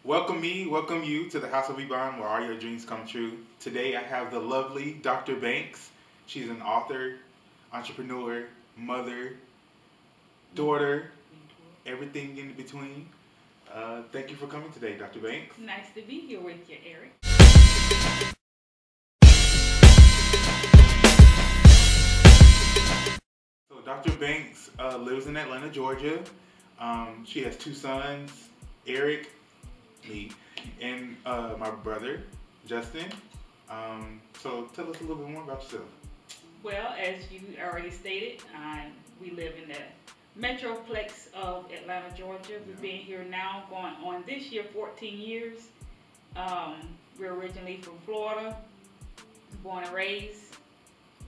Welcome you to the House of Ebon, where all your dreams come true. Today I have the lovely Dr. Banks. She's an author, entrepreneur, mother, daughter, everything in between. Thank you for coming today, Dr. Banks. Nice to be here with you, Eric. So Dr. Banks lives in Atlanta, Georgia. She has two sons, Eric, me, and my brother, Justin. So tell us a little bit more about yourself. Well, as you already stated, we live in the metroplex of Atlanta, Georgia. We've been here now going on this year 14 years. We're originally from Florida, born and raised.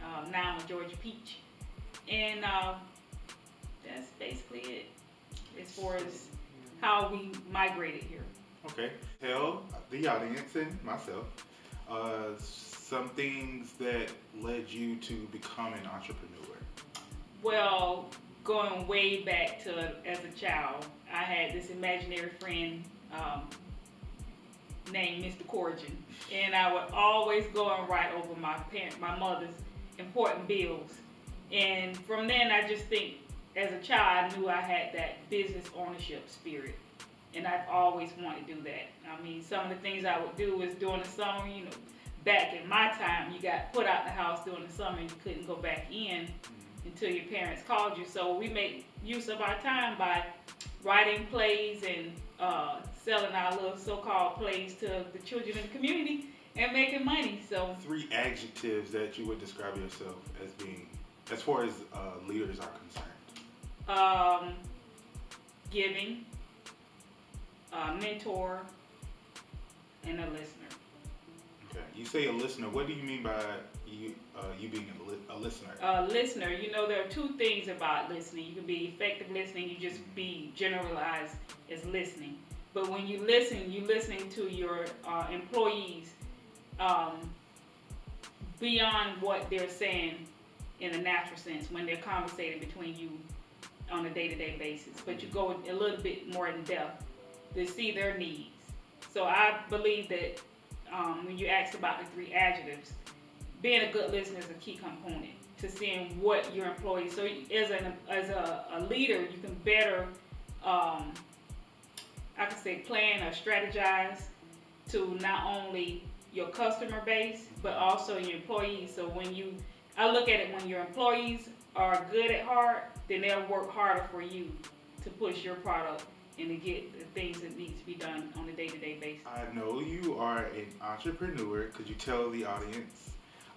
Now I'm a Georgia peach. And that's basically it as far as how we migrated here. Okay. Tell the audience and myself some things that led you to become an entrepreneur. Well, going way back to as a child, I had this imaginary friend named Mr. Corrigan, and I would always go and write over my mother's important bills. And from then, I just think, as a child, I knew I had that business ownership spirit, and I've always wanted to do that. I mean, some of the things I would do is during the summer, back in my time, you got put out the house during the summer and you couldn't go back in until your parents called you. So we made use of our time by writing plays and selling our little so-called plays to the children in the community and making money. So 3 adjectives that you would describe yourself as being, as far as leaders are concerned. Giving, mentor, and a listener. Okay. You say a listener. What do you mean by you being a listener? Listener, there are 2 things about listening. You can be effective listening. You just be generalized as listening. But when you listen, you're listening to your employees beyond what they're saying in a natural sense when they're conversating between you on a day-to-day basis. But you go a little bit more in depth to see their needs. So I believe that when you asked about the 3 adjectives, being a good listener is a key component to seeing what your employees. So as a leader, you can better, I could say, plan or strategize to not only your customer base but also your employees. So I look at it, when your employees are good at heart, then they'll work harder for you to push your product and to get the things that need to be done on a day-to-day basis. I know you are an entrepreneur. Could you tell the audience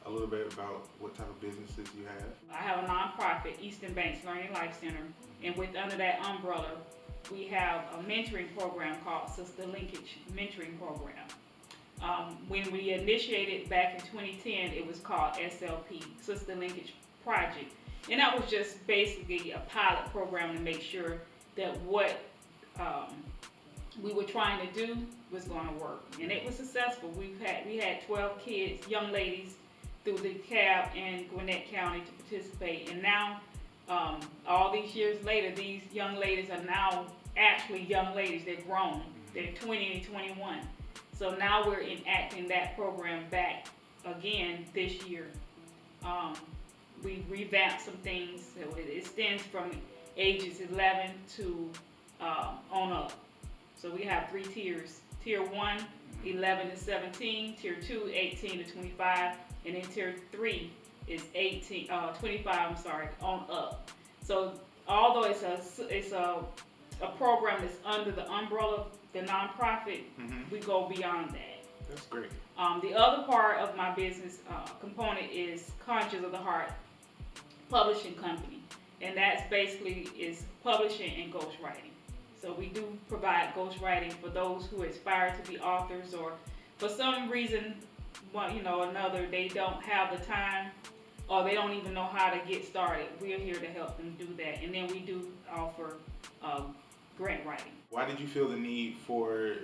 a little bit about what type of businesses you have? I have a nonprofit, Eastern Banks Learning Life Center, and under that umbrella, we have a mentoring program called Sister Linkage Mentoring Program. When we initiated back in 2010, it was called SLP, Sister Linkage Project, and that was just basically a pilot program to make sure that what we were trying to do was going to work, and it was successful. We had 12 kids, young ladies, through the DeKalb and Gwinnett County to participate, and now all these years later, these young ladies are now actually young ladies. They're grown. They're 20 and 21. So now we're enacting that program back again this year. We revamped some things. So it extends from ages 11 to on up. So we have 3 tiers. Tier 1, 11 to 17. Tier 2, 18 to 25. And then tier 3 is 25 on up. So although it's a program that's under the umbrella of the nonprofit, we go beyond that. That's great. The other part of my business component is Conscious of the Heart Publishing Company, and that's basically is publishing and ghostwriting. So we do provide ghostwriting for those who aspire to be authors, or for some reason, another, they don't have the time, or they don't even know how to get started. We're here to help them do that, and then we do offer grant writing. Why did you feel the need for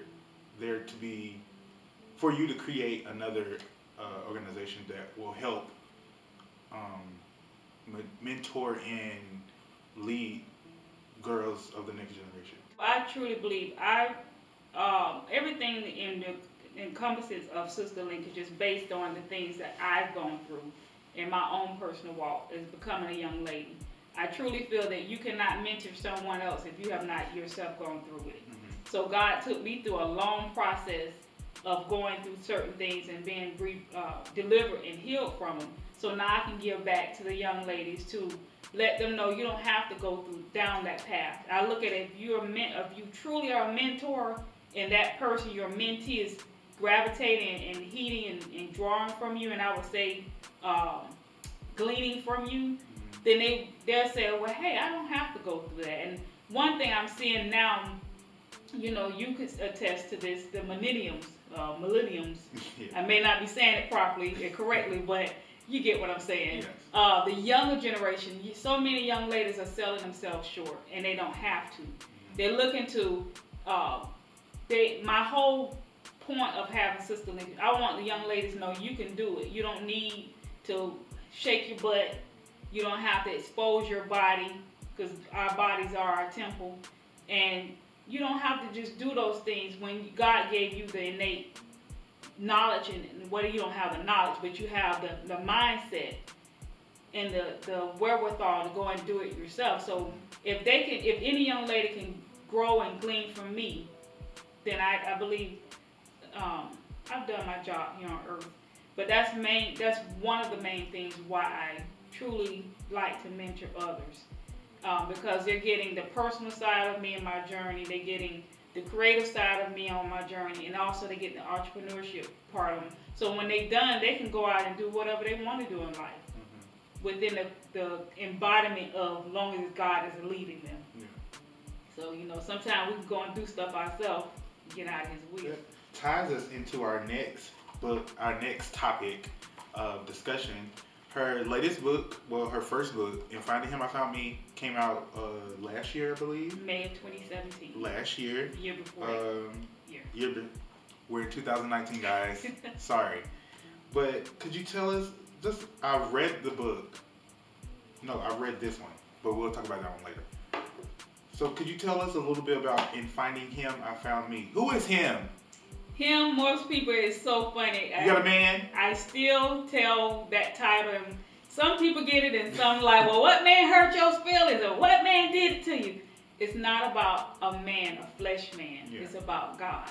you to create another organization that will help mentor and lead girls of the next generation? I truly believe everything in the encompasses of sister linkage is based on the things that I've gone through in my own personal walk as becoming a young lady. I truly feel that you cannot mentor someone else if you have not yourself gone through it. So God took me through a long process of going through certain things and being delivered and healed from them. So now I can give back to the young ladies to let them know you don't have to go down that path. I look at it, if you truly are a mentor and that person, your mentee, is gravitating and heating and drawing from you, and I would say gleaning from you, then they'll say, well, hey, I don't have to go through that. And one thing I'm seeing now, you know, you could attest to this, the millenniums. Yeah. I may not be saying it properly and correctly, but you get what I'm saying. Yes. The younger generation, so many young ladies are selling themselves short, and they don't have to. They're looking to, my whole point of having sister linkage, I want the young ladies to know you can do it. You don't need to shake your butt. You don't have to expose your body, because our bodies are our temple. And you don't have to just do those things when God gave you the innate knowledge, and whether you don't have the knowledge, but you have the mindset and the wherewithal to go and do it yourself. So if any young lady can grow and glean from me, then I believe I've done my job here on earth. But that's one of the main things why I truly like to mentor others. Because they're getting the personal side of me in my journey, they're getting the creative side of me on my journey, and also they get the entrepreneurship part of them. So when they're done, they can go out and do whatever they want to do in life, within the embodiment of long as God is leading them. Yeah. So, you know, sometimes we can go and do stuff ourselves, get out of His will. That ties us into our next book, our next topic of discussion. Her latest book, well, her first book, In Finding Him, I Found Me, came out last year, I believe. May of 2017. Last year. Year before. We're in 2019, guys. Sorry. But could you tell us, I read the book. No, I read this one, but we'll talk about that one later. So could you tell us a little bit about In Finding Him, I Found Me? Who is Him? Him, most people, is so funny. You got a man? I still tell that title. Some people get it and some like, well, what man hurt your feelings, or what man did it to you? It's not about a man, a flesh man. Yeah. It's about God.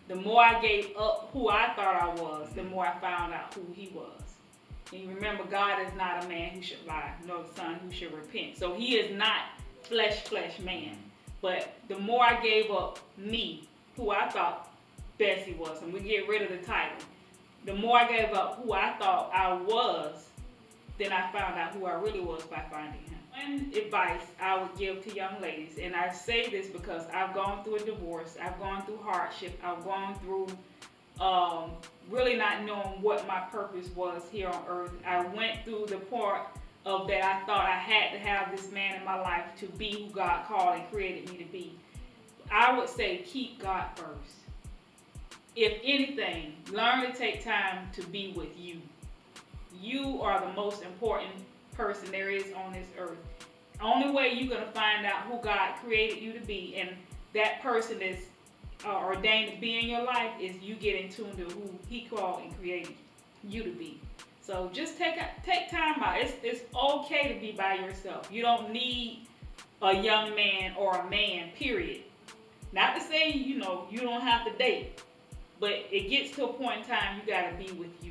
The more I gave up who I thought I was, the more I found out who He was. And you remember, God is not a man who should lie, nor the son who should repent. So He is not flesh man. But the more I gave up me, who I thought Bessie was, and we get rid of the title, the more I gave up who I thought I was, then I found out who I really was by finding Him. One advice I would give to young ladies, and I say this because I've gone through a divorce, I've gone through hardship, I've gone through really not knowing what my purpose was here on earth. I went through the part of that I thought I had to have this man in my life to be who God called and created me to be. I would say keep God first. If anything, learn to take time to be with you. You are the most important person there is on this earth. Only way you're going to find out who God created you to be, and that person is ordained to be in your life, is you get in tune to who He called and created you to be. So just take time out. It's okay to be by yourself. You don't need a young man or a man, period. Not to say, you know, you don't have to date. But it gets to a point in time you got to be with you.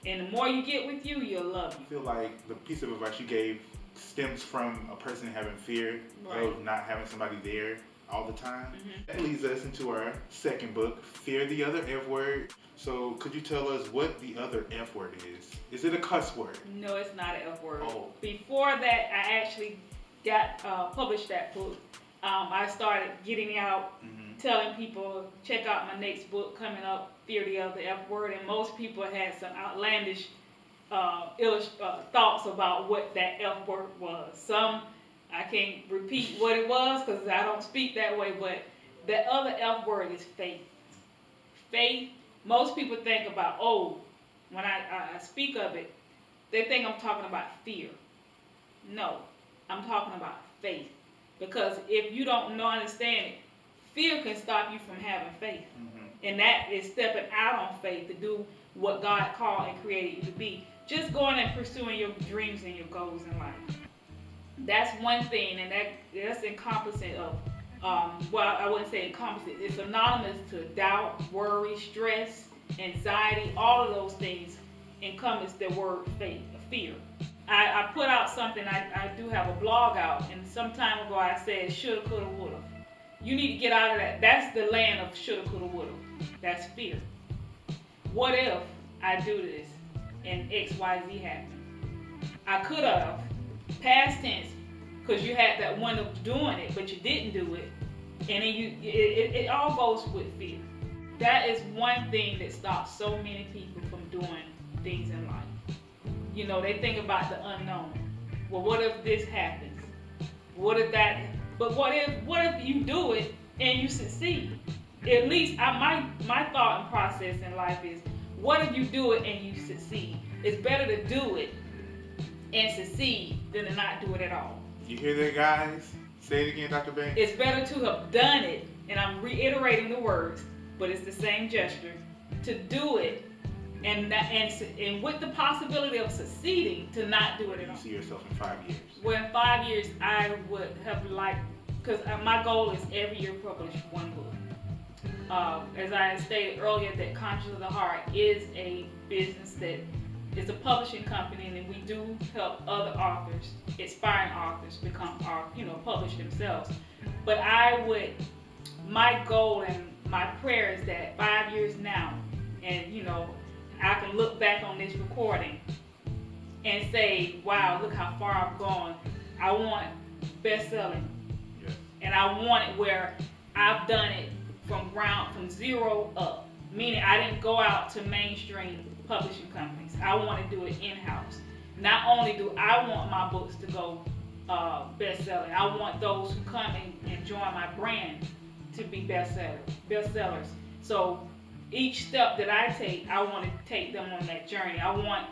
And the more you get with you, you'll love you. I feel like the piece of advice you gave stems from a person having fear of not having somebody there all the time. That leads us into our second book, Fear the Other F Word. So could you tell us what the other F word is? Is it a cuss word? No, it's not an F word. Oh. Before that, I actually got published that book. I started getting out, telling people, check out my next book coming up, Fear the Other F Word, and most people had some outlandish thoughts about what that F word was. Some, I can't repeat what it was because I don't speak that way, but the other F word is faith. Faith, most people think about, when I speak of it, they think I'm talking about fear. No, I'm talking about faith. Because if you don't understand it, fear can stop you from having faith. And that is stepping out on faith to do what God called and created you to be. Just going and pursuing your dreams and your goals in life. That's one thing, and that's encompassing of, well, I wouldn't say encompassing. It's synonymous to doubt, worry, stress, anxiety, all of those things encompass the word faith, fear. I put out something, I do have a blog out, and some time ago I said shoulda, coulda, woulda. You need to get out of that. That's the land of shoulda, coulda, woulda. That's fear. What if I do this and X, Y, Z happen? I could have, past tense, because you had that one of doing it, but you didn't do it. And then it all goes with fear. That is one thing that stops so many people from doing things in life. You know, they think about the unknown. Well, what if this happens? What if that? But what if you do it and you succeed? At least my thought and process in life is, what if you do it and you succeed? It's better to do it and succeed than to not do it at all. You hear that, guys? Say it again, Dr. Banks. It's better to have done it, and I'm reiterating the words, but it's the same gesture, to do it and with the possibility of succeeding, to not do it at all. You see yourself in 5 years? Well, in 5 years, I would have liked, because my goal is every year publish one book. As I stated earlier, that Conscious of the Heart is a business that is a publishing company, and we do help other authors, aspiring authors, publish themselves. But my goal and my prayer is that 5 years now, and I can look back on this recording and say, wow, look how far I've gone. I want best-selling. Yeah. And I want it where I've done it from zero up. Meaning I didn't go out to mainstream publishing companies. I want to do it in-house. Not only do I want my books to go best-selling, I want those who come and join my brand to be bestsellers. So each step that I take, I want to take them on that journey. I want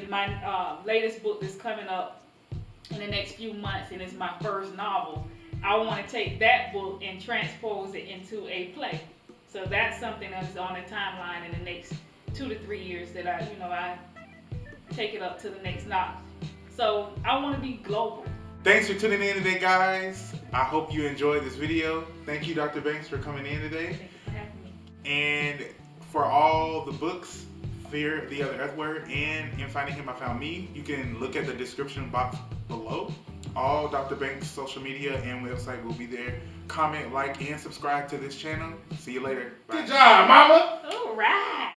my latest book that's coming up in the next few months, and it's my first novel. I want to take that book and transpose it into a play. So that's something that's on the timeline in the next 2 to 3 years that I take it up to the next notch. So I want to be global. Thanks for tuning in today, guys. I hope you enjoyed this video. Thank you, Dr. Banks, for coming in today. Thank you for having me. And for all the books, Fear the Other F Word, and In Finding Him I Found Me, you can look at the description box below. All Dr. Banks' social media and website will be there. Comment, like, and subscribe to this channel. See you later. Bye. Good job, mama.